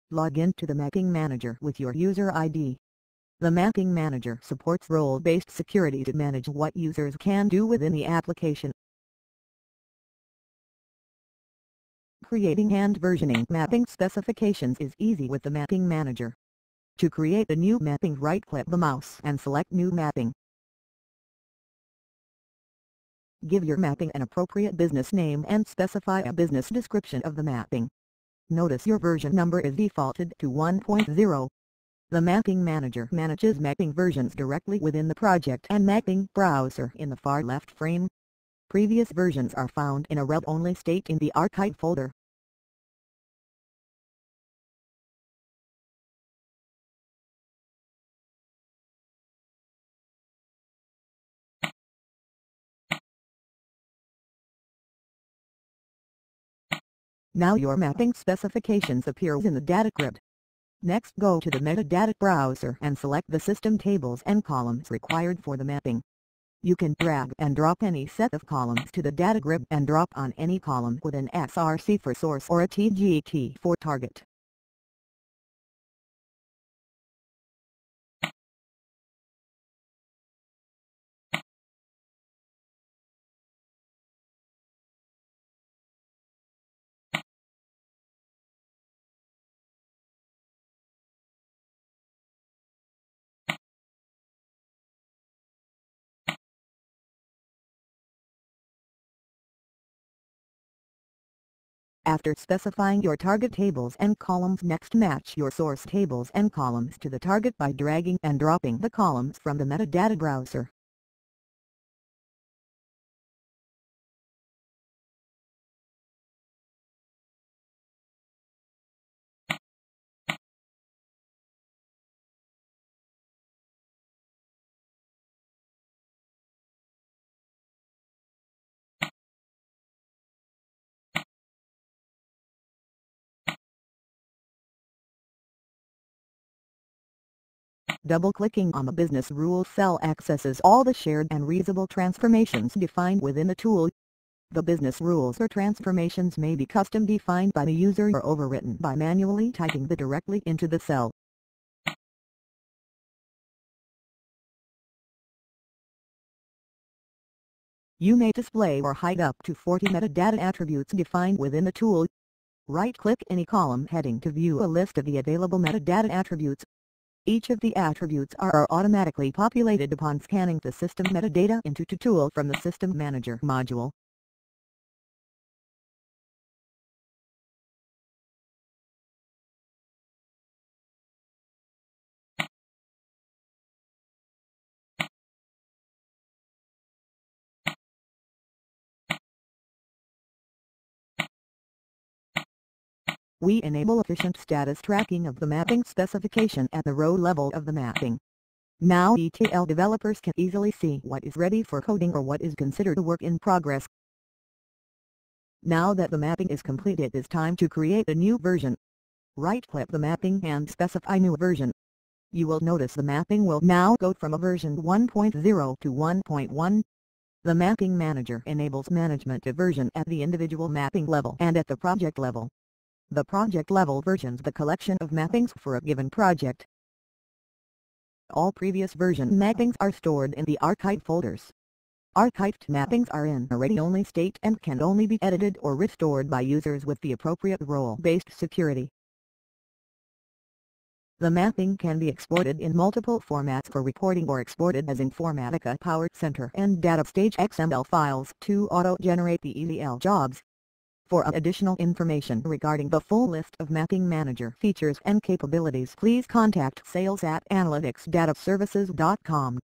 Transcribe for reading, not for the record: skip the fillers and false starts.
Log in to the Mapping Manager with your user ID. The Mapping Manager supports role-based security to manage what users can do within the application. Creating and versioning mapping specifications is easy with the Mapping Manager. To create a new mapping, right-click the mouse and select New Mapping. Give your mapping an appropriate business name and specify a business description of the mapping. Notice your version number is defaulted to 1.0. The Mapping Manager manages mapping versions directly within the project and mapping browser in the far left frame. Previous versions are found in a read-only state in the archive folder. Now your mapping specifications appear in the data grid. Next, go to the metadata browser and select the system tables and columns required for the mapping. You can drag and drop any set of columns to the data grid and drop on any column with an SRC for source or a TGT for target. After specifying your target tables and columns, next match your source tables and columns to the target by dragging and dropping the columns from the metadata browser. Double-clicking on the Business Rules cell accesses all the shared and reusable transformations defined within the tool. The business rules or transformations may be custom defined by the user or overwritten by manually typing them directly into the cell. You may display or hide up to 40 metadata attributes defined within the tool. Right-click any column heading to view a list of the available metadata attributes. Each of the attributes are automatically populated upon scanning the system metadata into the tool from the System Manager module. We enable efficient status tracking of the mapping specification at the row level of the mapping. Now ETL developers can easily see what is ready for coding or what is considered a work in progress. Now that the mapping is complete, it is time to create a new version. Right-click the mapping and specify New Version. You will notice the mapping will now go from a version 1.0 to 1.1. The Mapping Manager enables management of version at the individual mapping level and at the project level. The project level versions the collection of mappings for a given project. All previous version mappings are stored in the archive folders. Archived mappings are in a read-only state and can only be edited or restored by users with the appropriate role-based security. The mapping can be exported in multiple formats for reporting or exported as Informatica Power Center and Data Stage XML files to auto-generate the ETL jobs. For additional information regarding the full list of Mapping Manager features and capabilities, please contact sales@analyticsdataservices.com.